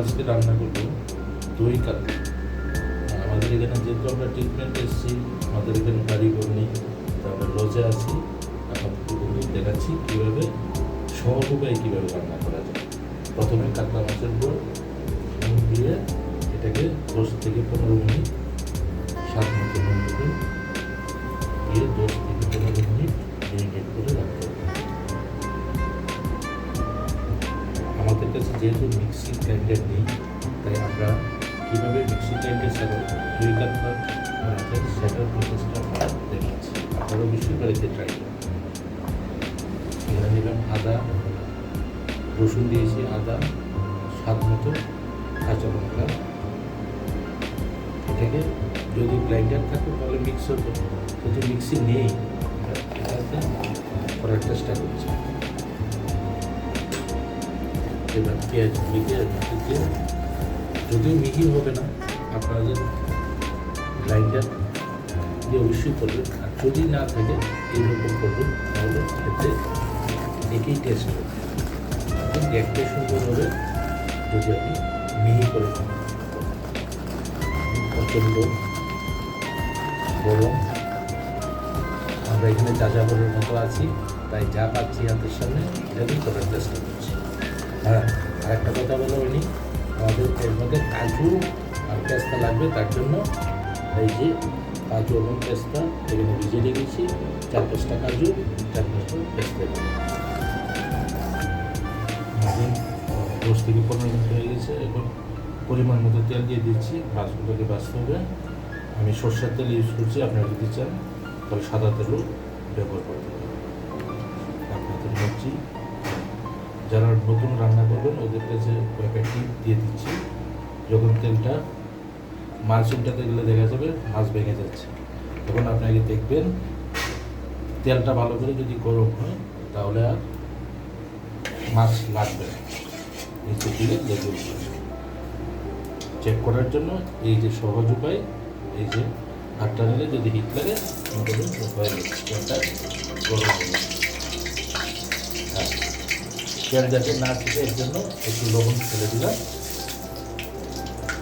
আজকে রান্না করবো দই কাতলা। আমাদের এখানে যেহেতু আমরা ট্রিটমেন্ট এসেছি, আমাদের এখানে কারিগর নেই, তো আমরা লজে আছি। আপনাদেরকে দেখাচ্ছি কীভাবে সহজ উপায়ে কীভাবে রান্না করা যায়। প্রথমে কাতলা মাছের উপর নুন দিয়ে এটাকে 10 থেকে 15 মিনিট স্বাদ মতো নুন দেবেন, দিয়ে 10 থেকে 15 মিনিট মেরিনেট করে রাখতে হবে। আমাদের কাছে যেহেতু মিক্সি গ্রাইন্ডার নেই, তাই আমরা কীভাবে মিক্সি গ্রাইন্ডার ছাড়া দই কাতলা করা যায় সেটার প্রসেসটা আমরা দেখাচ্ছি। আপনারা অবশ্যই বাড়িতে ট্রাই করুন। এখানে নিলাম আদা, রসুন দিয়েছি, আদা, স্বাদ মতো কাঁচা লঙ্কা। এটাকে যদি গ্রাইন্ডার থাকে তাহলে মিক্স হতো, যদি মিক্সি নেই এটাতে করার চেষ্টা করছি। এবার পেঁয়াজ মিলিয়ে দিতে, যদিও মিহি হবে না, আপনাদের গ্রাইন্ডার দিয়ে অবশ্যই করবেন। আর যদি না থাকে এইরকম করবেন, তাহলে খেতে একই টেস্ট হবে, দেখতে সুন্দর হবে যদি আপনি মিহি করে খান। প্রচণ্ড গরম, আমরা এখানে যাযাবরের মতো আছি, তাই যা পাচ্ছি হাতের সামনে এটাকেই করার চেষ্টা করছি। হ্যাঁ, আরেকটা কথা বলা হয়নি, আমাদের এর মধ্যে কাজু আর পেস্তা লাগবে। তার জন্য এই যে কাজু এবং পেস্তা এখানে ভিজিয়ে রেখেছি, 4-5টা কাজু, 4-5টা পেস্তা। 10 থেকে 15 মিনিট হয়ে গেছে। এখন পরিমাণ মতো তেল দিয়ে দিচ্ছি, মাছগুলোকে বাছতে হবে। আমি সরষের তেল ইউজ করছি, আপনারা যদি চান তাহলে সাদা তেলও ব্যবহার করতে পারেন। আপনাদের মর্জি। যারা নতুন রান্না করবেন ওদের কাছে কয়েকটা টিপ দিয়ে দিচ্ছি। যখন তেলটা মাছ উল্টাতে গেলে দেখা যাবে মাছ ভেঙে যাচ্ছে, তখন আপনাকে দেখবেন তেলটা ভালো করে যদি গরম হয় তাহলে আর মাছ লাগবে না। নিচে দিলে লেগে উঠবে। চেক করার জন্য এই যে সহজ উপায়, এই যে হাতটা নিলে যদি হিট লাগে মোটামুটি হয়ে গেছে, তেলটা গরম হয়ে গেছে। হ্যাঁ, তেল যাতে না ছিটে এর জন্য একটু লবণ ফেলে দিলাম,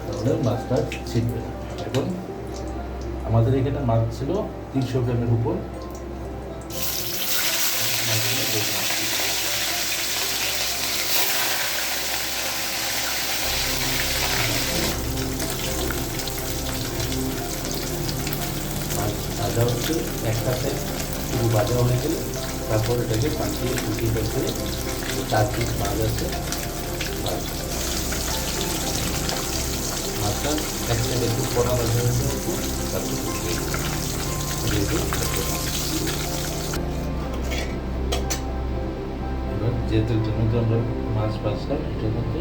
তাহলে মাছটা ছিটবে না। এখন আমাদের এখানে মাছ ছিল 300 গ্রামের উপর। ভাজা হচ্ছে, একটা সাইড পুরো ভাজা হয়ে গেলে তারপর এটাকে পাঠিয়ে ফুটিয়ে ফেলতে 4 পিস মাছ আছে। মাছটা এক সাইড একটু কড়া ভাজা হয়ে যাওয়ার তারপর এবার যে তেলটার মধ্যে আমরা মাছ ভাজলাম এটার মধ্যে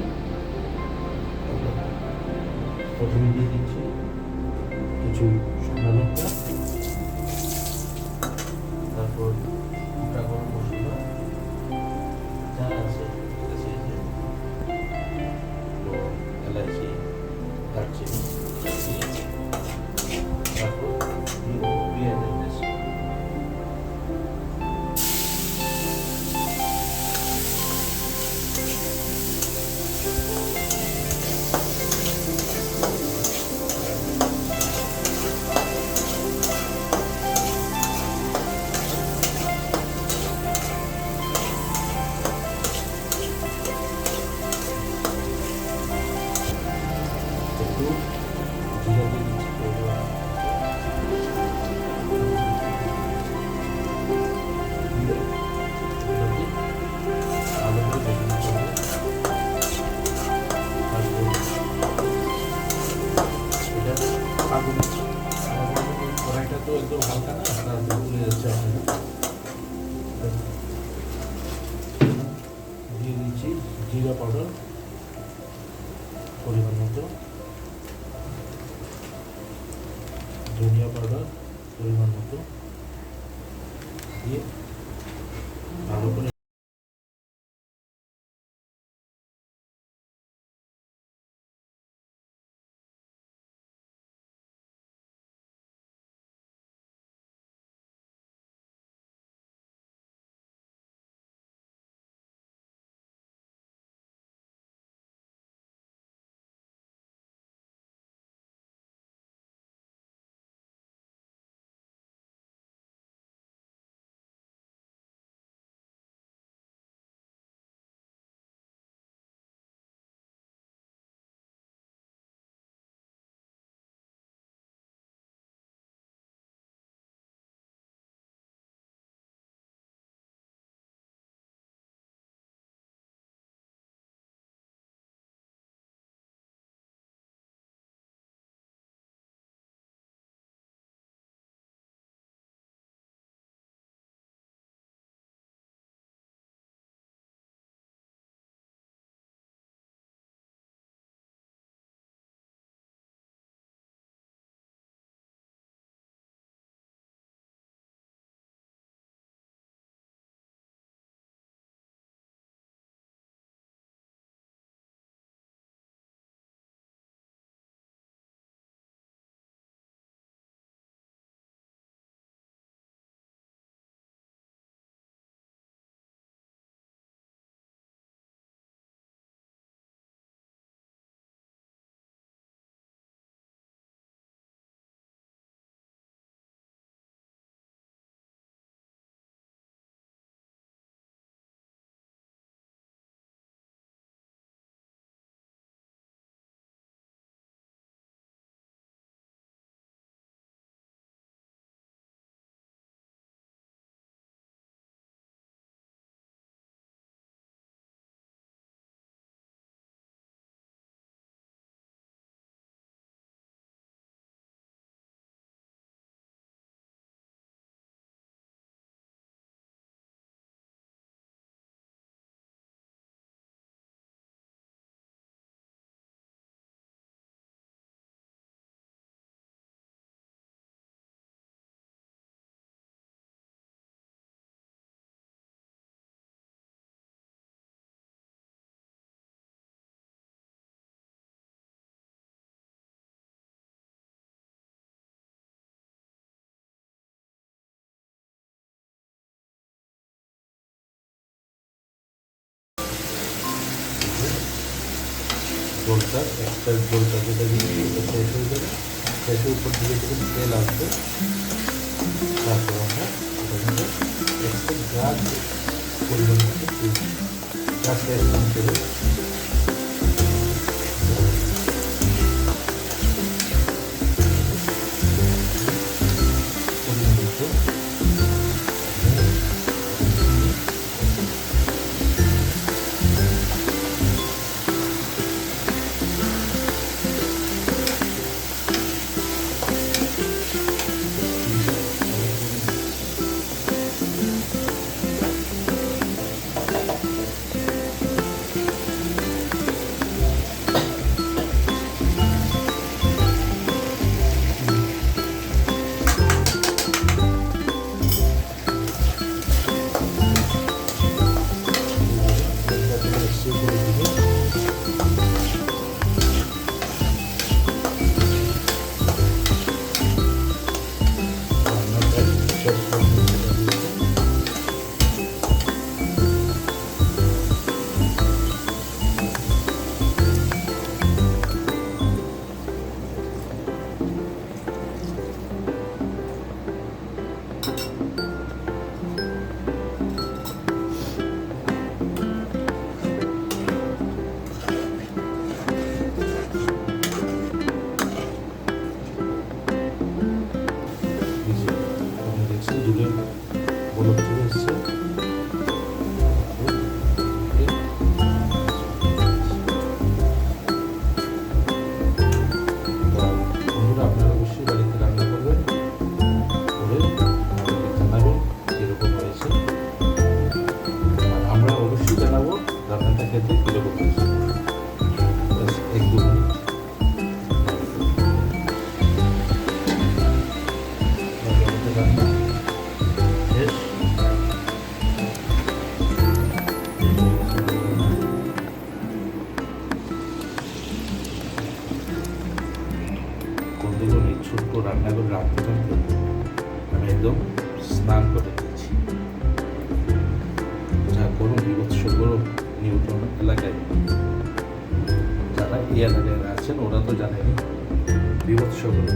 প্রথমে দিয়ে দিচ্ছি কিছু শুকনো লঙ্কা, তারপর গোটা গরম মশলা যা আছে, এলাচি, দারচিনি, তারপর পেঁয়াজের পেস্ট। একটু জিরা দিয়ে দিচ্ছি, ভালো করে ভেজে নিতে হবে। এটা আগুন, আমাদের কড়াইটা তো একদম হালকা না, তারপর পুড়ে যাচ্ছে। আপনারা দিয়ে দিচ্ছি জিরা পাউডার পরিমাণ মতো, ধনিয়া পাউডার পরিমাণ মতো দিয়ে ভালো করে জলটা একটা জলটা যেটা দিচ্ছি ওটা শেষ হয়ে যাবে, শেষের উপর দিকে যখন তেল আসবে তারপর আমরা ওটা একটা গ্লাস পরিমাণ মতো গ্লাসটা একদম করে পরিমাণ মতো দুধে বলক চলে এসছে। বন্ধুরা আপনারা অবশ্যই বাড়িতে রান্না করবেন, করে আমাদেরকে জানাবেন কীরকম হয়েছে, আর আমরা অবশ্যই জানাবো রান্নাটা খেতে কীরকম হয়েছে। এক দু মিনিট রান্না শেষ। বন্ধুগণ, এই ছোট্ট রান্না করে রাখতে থাকতে আমি একদম স্নান করে দিচ্ছি। যা গরম, বিভৎস গরম নিউটন এলাকায়, যারা এই এলাকায় আছেন ওরা তো জানেনি, বিভৎস গরম।